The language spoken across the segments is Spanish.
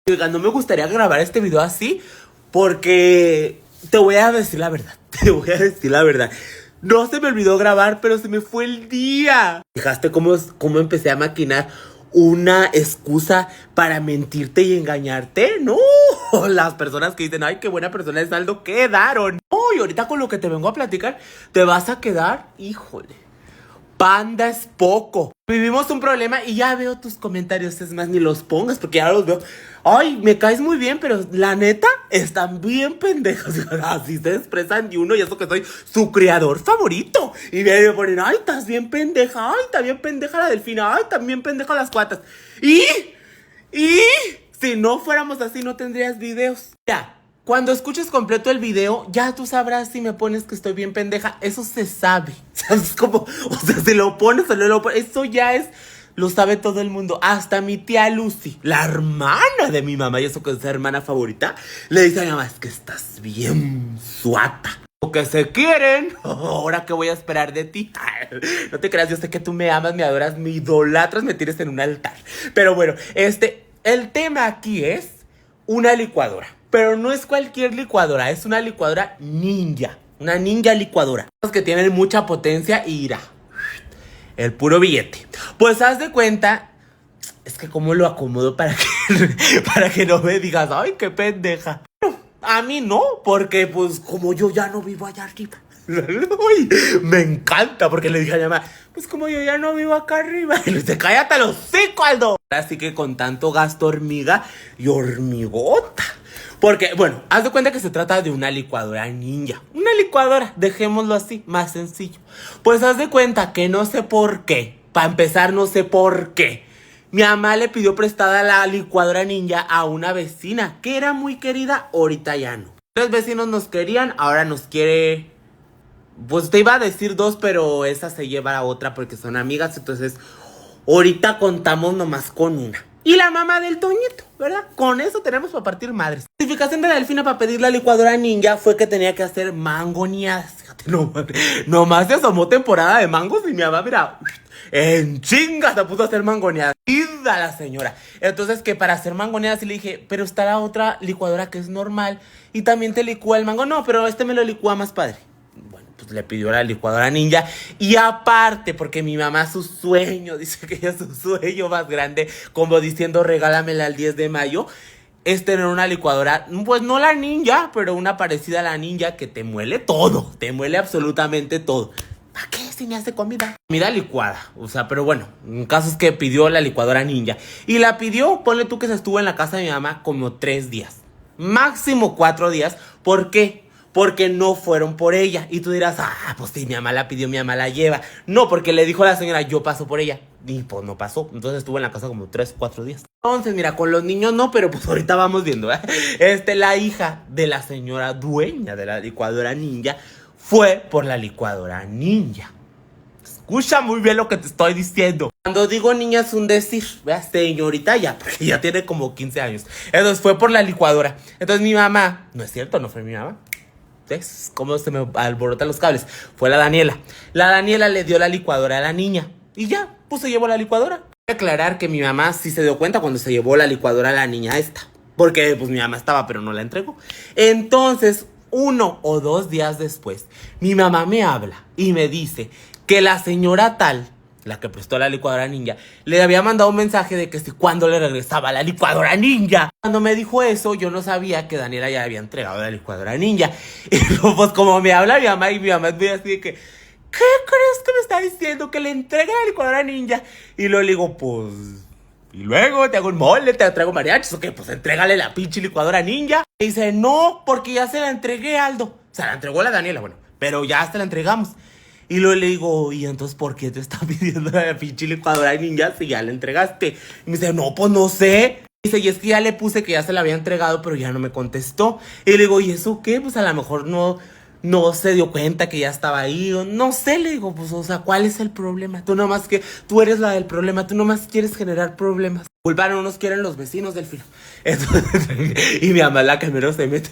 Oiga, no me gustaría grabar este video así porque te voy a decir la verdad. Te voy a decir la verdad. No se me olvidó grabar, pero se me fue el día. ¿Fijaste cómo empecé a maquinar una excusa para mentirte y engañarte? No, las personas que dicen, ay, qué buena persona es Aldo, quedaron. No, y ahorita con lo que te vengo a platicar, te vas a quedar, híjole, panda es poco. Vivimos un problema y ya veo tus comentarios, es más, ni los pongas porque ya los veo. Ay, me caes muy bien, pero la neta, están bien pendejos. Así se expresan y uno, y eso que soy su creador favorito. Y me ponen, ay, estás bien pendeja, ay, está bien pendeja la Delfina, ay, también pendeja las cuatas. Y si no fuéramos así, no tendrías videos. Ya. Cuando escuches completo el video, ya tú sabrás si me pones que estoy bien pendeja. Eso se sabe. ¿Sabes cómo? O sea, si lo pones o no lo pones. Eso ya es... Lo sabe todo el mundo. Hasta mi tía Lucy, la hermana de mi mamá, y eso que es su hermana favorita, le dice a mi mamá, es que estás bien suata. O que se quieren. Ahora, ¿qué voy a esperar de ti? No te creas, yo sé que tú me amas, me adoras, me idolatras, me tires en un altar. Pero bueno, el tema aquí es una licuadora. Pero no es cualquier licuadora, es una licuadora ninja. Una ninja licuadora. Que tienen mucha potencia y irá. El puro billete. Pues haz de cuenta. Es que cómo lo acomodo para que no me digas, ay, qué pendeja. No, a mí no, porque pues como yo ya no vivo allá arriba. Uy, me encanta porque le dije a mi mamá, pues como yo ya no vivo acá arriba. Y le dice, cállate los hocico, Aldo. Así que con tanto gasto hormiga y hormigota. Porque, bueno, haz de cuenta que se trata de una licuadora ninja. Una licuadora, dejémoslo así, más sencillo. Pues haz de cuenta que no sé por qué. Para empezar, no sé por qué. Mi mamá le pidió prestada la licuadora ninja a una vecina que era muy querida, ahorita ya no. Los vecinos nos querían, ahora nos quiere... Pues te iba a decir dos, pero esa se lleva a otra porque son amigas. Entonces, ahorita contamos nomás con una. Y la mamá del Toñito, ¿verdad? Con eso tenemos para partir madres. La justificación de la Delfina para pedir la licuadora ninja fue que tenía que hacer mangoneadas. Fíjate, nomás se asomó temporada de mangos y mi mamá, mira, en chinga se puso a hacer mangoneadas. ¡Ida la señora! Entonces que para hacer mangoneadas, y le dije, pero está la otra licuadora que es normal y también te licúa el mango. No, pero me lo licúa más padre. Pues le pidió la licuadora ninja. Y aparte, porque mi mamá, su sueño, dice que ella su sueño más grande, como diciendo regálamela el 10 de mayo, es tener una licuadora, pues no la ninja, pero una parecida a la ninja que te muele todo, te muele absolutamente todo. ¿Para qué si me hace comida? Comida licuada, o sea, pero bueno, el caso es que pidió la licuadora ninja. Y la pidió, ponle tú que se estuvo en la casa de mi mamá como 3 días, máximo 4 días. ¿Por qué? Porque no fueron por ella. Y tú dirás, pues si mi mamá la pidió, mi mamá la lleva. No, porque le dijo a la señora, yo paso por ella. Y pues no pasó. Entonces estuvo en la casa como 3 o 4 días. Entonces, mira, con los niños no, pero pues ahorita vamos viendo, la hija de la señora dueña de la licuadora ninja fue por la licuadora ninja. Escucha muy bien lo que te estoy diciendo. Cuando digo niña es un decir, vea, señorita ya, porque ya tiene como 15 años. Entonces fue por la licuadora. Entonces mi mamá, no es cierto, no fue mi mamá. ¿Ves cómo se me alborotan los cables? Fue la Daniela. La Daniela le dio la licuadora a la niña. Y ya, pues se llevó la licuadora. Voy a aclarar que mi mamá sí se dio cuenta cuando se llevó la licuadora a la niña esta. Porque pues mi mamá estaba, pero no la entregó. Entonces, 1 o 2 días después, mi mamá me habla y me dice que la señora tal, la que prestó la licuadora ninja, le había mandado un mensaje de que si cuando le regresaba la licuadora ninja. Cuando me dijo eso, yo no sabía que Daniela ya había entregado la licuadora ninja. Y luego, pues como me habla mi mamá, y mi mamá es muy así de que, ¿qué crees que me está diciendo? Que le entregue la licuadora ninja. Y luego le digo, pues, y luego te hago un mole, te traigo mariachis, ¿o qué? Pues entrégale la pinche licuadora ninja. Y dice, no, porque ya se la entregué, Aldo. O sea, la entregó la Daniela, bueno, pero ya se la entregamos. Y luego le digo, ¿y entonces por qué te está pidiendo la pinche licuadora ninja si ya la entregaste? Y me dice, no, pues no sé. Dice, y es que ya le puse que ya se la había entregado, pero ya no me contestó. Y le digo, ¿y eso qué? Pues a lo mejor no se dio cuenta que ya estaba ahí, o no sé, le digo, pues, o sea, ¿cuál es el problema? Tú eres la del problema, tú nomás quieres generar problemas. Culparon, unos quieren los vecinos del filo. Entonces, y mi mamá la que menos se mete,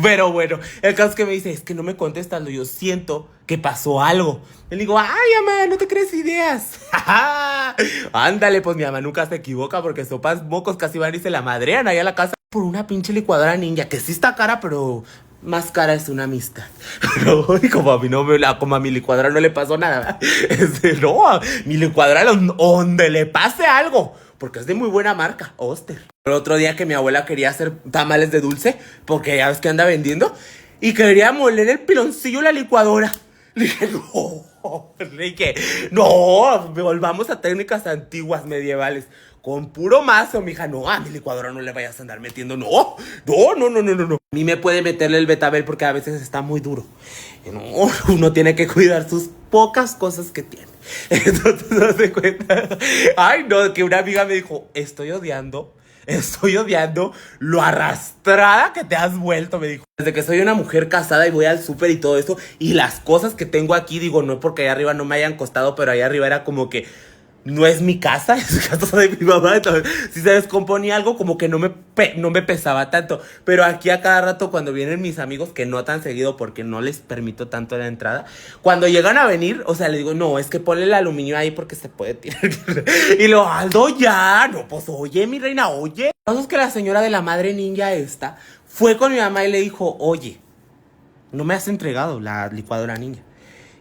pero bueno, el caso es que me dice, es que no me contestas, yo siento que pasó algo. Le digo, ay, mamá, no te crees ideas. Ándale, pues mi mamá nunca se equivoca porque sopas mocos casi van y se la madrean allá a la casa por una pinche licuadora ninja, que sí está cara, pero más cara es una amistad. Pero y como a mí como a mi licuadora no le pasó nada. No, a mi licuadora donde le pase algo, porque es de muy buena marca, Oster. El otro día que mi abuela quería hacer tamales de dulce, porque ya ves que anda vendiendo, y quería moler el piloncillo en la licuadora. Le dije, no, volvamos a técnicas antiguas, medievales. Con puro mazo, mija. No, a mi licuadora no le vayas a andar metiendo. No. A mí me puede meterle el betabel porque a veces está muy duro. No, uno tiene que cuidar sus pocas cosas que tiene. Entonces, no se cuenta. Ay, no, que una amiga me dijo, estoy odiando lo arrastrada que te has vuelto, me dijo. Desde que soy una mujer casada y voy al súper y todo eso, y las cosas que tengo aquí, digo, no porque allá arriba no me hayan costado, pero allá arriba era como que no es mi casa, es casa de mi mamá. Entonces, si se descomponía algo, como que no me pesaba tanto. Pero aquí a cada rato cuando vienen mis amigos, que no tan seguido porque no les permito tanto la entrada, cuando llegan a venir, o sea, les digo, no, es que ponle el aluminio ahí porque se puede tirar. Y lo Aldo, ya, no, pues oye, mi reina, oye. Lo que es que la señora de la madre ninja esta fue con mi mamá y le dijo, oye, no me has entregado la licuadora ninja.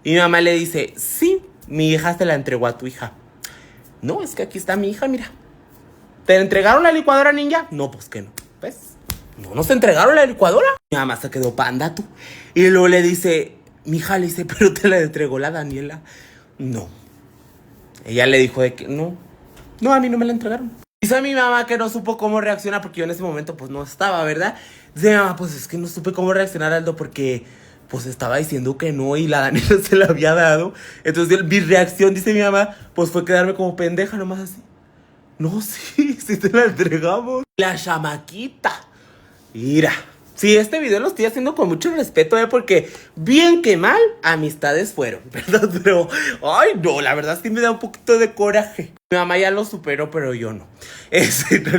Y mi mamá le dice, sí, mi hija se la entregó a tu hija. No, es que aquí está mi hija, mira. ¿Te entregaron la licuadora ninja? No, pues que no. ¿Ves? No nos entregaron la licuadora. Mi mamá se quedó panda, tú. Y luego le dice, mi hija, le dice, pero te la entregó la Daniela. No. Ella le dijo de que no, a mí no me la entregaron. Dice mi mamá que no supo cómo reaccionar porque yo en ese momento pues no estaba, ¿verdad? Dice mi mamá, pues es que no supe cómo reaccionar, Aldo, porque pues estaba diciendo que no y la Daniela se la había dado. Entonces mi reacción, dice mi mamá, pues fue quedarme como pendeja nomás así. No, sí te la entregamos. La chamaquita. Mira, sí, este video lo estoy haciendo con mucho respeto, porque bien que mal, amistades fueron, ¿verdad? Pero, ay, no, la verdad sí me da un poquito de coraje. Mi mamá ya lo superó, pero yo no.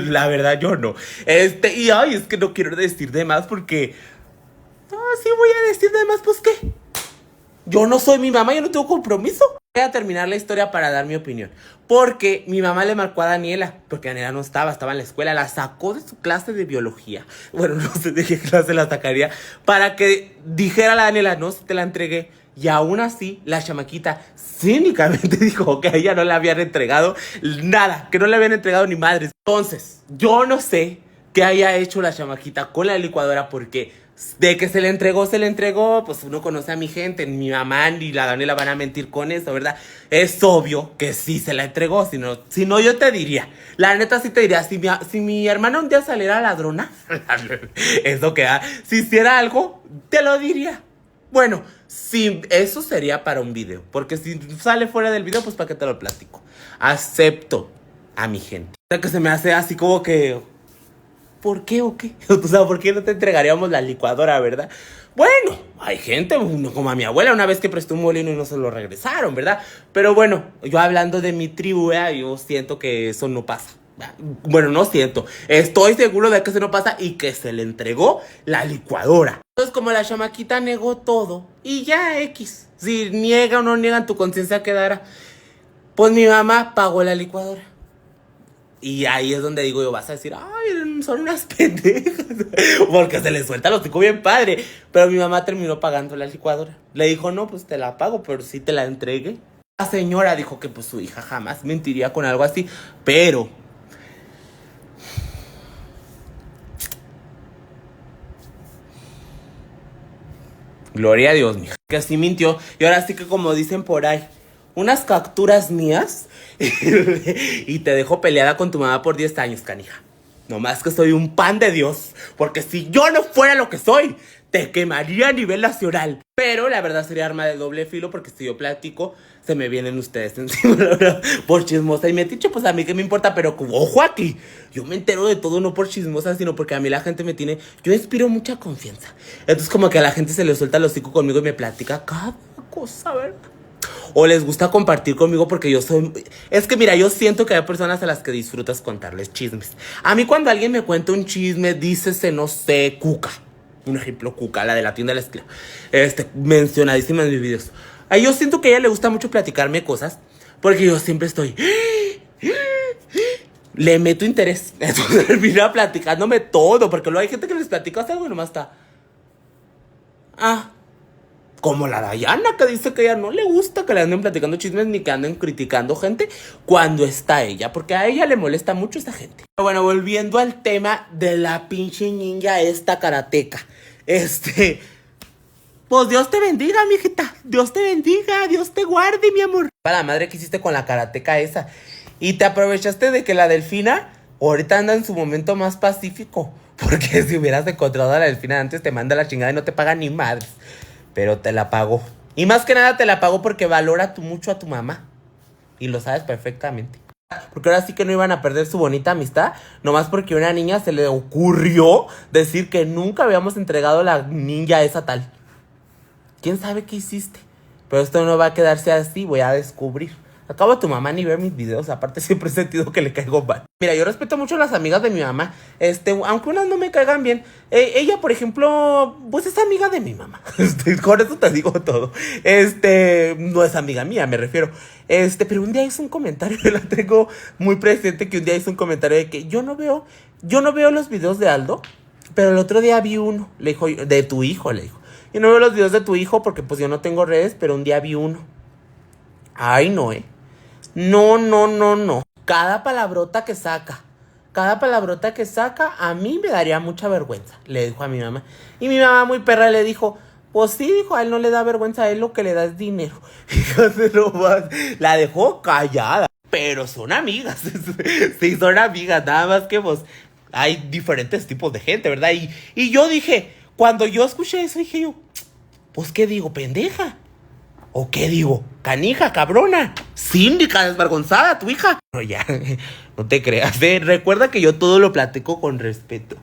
La verdad, yo no. Y ay, es que no quiero decir de más porque... sí voy a decir de más, pues, ¿qué? Yo no soy mi mamá, yo no tengo compromiso. Voy a terminar la historia para dar mi opinión. Porque mi mamá le marcó a Daniela, porque Daniela no estaba en la escuela, la sacó de su clase de biología. Bueno, no sé de qué clase la sacaría, para que dijera a la Daniela, no, si te la entregué. Y aún así, la chamaquita cínicamente dijo que a ella no le habían entregado nada, que no le habían entregado ni madres. Entonces, yo no sé qué haya hecho la chamaquita con la licuadora, porque de que se le entregó, pues uno conoce a mi gente, mi mamá ni la Daniela van a mentir con eso, ¿verdad? Es obvio que sí se la entregó, si no yo te diría, la neta sí te diría, si mi hermana un día saliera ladrona, eso que si hiciera algo, te lo diría. Bueno, sí, eso sería para un video, porque si sale fuera del video, pues para qué te lo platico. Acepto a mi gente. O sea, que se me hace así como que... ¿Por qué o qué? O sea, ¿por qué no te entregaríamos la licuadora, verdad? Bueno, hay gente, como a mi abuela, una vez que prestó un molino y no se lo regresaron, ¿verdad? Pero bueno, yo hablando de mi tribu, yo siento que eso no pasa. Bueno, no siento. Estoy seguro de que eso no pasa y que se le entregó la licuadora. Entonces, como la chamaquita negó todo, y ya X. Si niega o no niega, en tu conciencia quedará. Pues mi mamá pagó la licuadora. Y ahí es donde digo yo, vas a decir, ay, son unas pendejas. Porque se les suelta los hocico bien padre. Pero mi mamá terminó pagando la licuadora. Le dijo, no, pues te la pago, pero sí te la entregué. La señora dijo que pues su hija jamás mentiría con algo así. Pero... gloria a Dios, mija. Que así mintió. Y ahora sí que como dicen por ahí, unas capturas mías y te dejo peleada con tu mamá por 10 años, canija. Nomás que soy un pan de Dios. Porque si yo no fuera lo que soy, te quemaría a nivel nacional. Pero la verdad sería arma de doble filo, porque si yo platico, se me vienen ustedes encima, la verdad, por chismosa y metiche. Pues a mí qué me importa, pero ojo aquí, yo me entero de todo no por chismosa, sino porque a mí la gente me tiene, yo inspiro mucha confianza. Entonces como que a la gente se le suelta el hocico conmigo y me platica cada cosa, ¿verdad? O les gusta compartir conmigo porque yo soy... Es que mira, yo siento que hay personas a las que disfrutas contarles chismes. A mí cuando alguien me cuenta un chisme, dícese, no sé, Cuca. Un ejemplo, Cuca, la de la tienda de la esquina. Mencionadísima en mis videos. Yo siento que a ella le gusta mucho platicarme cosas, porque yo siempre estoy... Le meto interés. Entonces termina platicándome todo, porque luego hay gente que les platica algo y nomás está... Como la Dayana, que dice que a ella no le gusta que le anden platicando chismes ni que anden criticando gente cuando está ella, porque a ella le molesta mucho esta gente. Pero bueno, volviendo al tema de la pinche ninja esta karateca. Pues Dios te bendiga, mijita. Dios te bendiga, Dios te guarde, mi amor. Para la madre que hiciste con la karateca esa. Y te aprovechaste de que la Delfina ahorita anda en su momento más pacífico. Porque si hubieras encontrado a la Delfina antes, te manda la chingada y no te paga ni madres. Pero te la pagó. Y más que nada te la pagó porque valora mucho a tu mamá. Y lo sabes perfectamente. Porque ahora sí que no iban a perder su bonita amistad. Nomás porque a una niña se le ocurrió decir que nunca habíamos entregado la ninja esa tal. ¿Quién sabe qué hiciste? Pero esto no va a quedarse así. Voy a descubrir. Acabo de tu mamá ni ver mis videos. Aparte siempre he sentido que le caigo mal. Mira, yo respeto mucho a las amigas de mi mamá. Aunque unas no me caigan bien. Ella, por ejemplo, pues es amiga de mi mamá. Con eso te digo todo. No es amiga mía, me refiero. Pero un día hizo un comentario. Yo la tengo muy presente, que un día hizo un comentario de que yo no veo los videos de Aldo. Pero el otro día vi uno. Le dijo, de tu hijo, le dijo. Yo no veo los videos de tu hijo porque pues yo no tengo redes. Pero un día vi uno. Ay, no, No. Cada palabrota que saca, a mí me daría mucha vergüenza, le dijo a mi mamá. Y mi mamá muy perra le dijo, pues sí, dijo, a él no le da vergüenza, a él lo que le da es dinero. Fíjate nomás, la dejó callada. Pero son amigas, sí, son amigas, nada más que pues hay diferentes tipos de gente, ¿verdad? Y yo dije, cuando yo escuché eso, dije yo, pues ¿qué digo, pendeja? ¿O qué digo? Canija, cabrona, síndica, desvergonzada, tu hija. Pero ya, no te creas, recuerda que yo todo lo platico con respeto.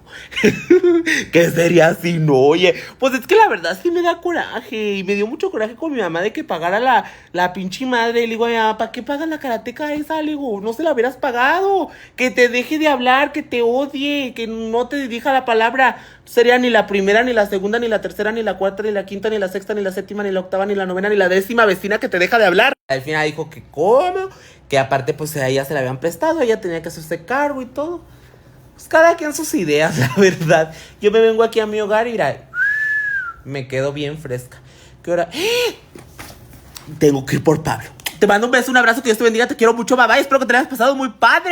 ¿Qué sería así? No, oye, pues es que la verdad sí me da coraje. Y me dio mucho coraje con mi mamá de que pagara la pinche madre. Y le digo, ¿para qué pagas la karateca esa? Le digo, no se la hubieras pagado. Que te deje de hablar, que te odie, que no te dirija la palabra. Sería ni la primera, ni la segunda, ni la tercera, ni la cuarta, ni la quinta, ni la sexta, ni la séptima, ni la octava, ni la novena, ni la décima vecina que te deja de hablar. Al final dijo que cómo, que aparte pues a ella se la habían prestado, ella tenía que hacerse cargo y todo. Pues cada quien sus ideas, la verdad. Yo me vengo aquí a mi hogar y mira, me quedo bien fresca. ¿Qué hora? Tengo que ir por Pablo. Te mando un beso, un abrazo, que Dios te bendiga, te quiero mucho, bye bye. Espero que te hayas pasado muy padre.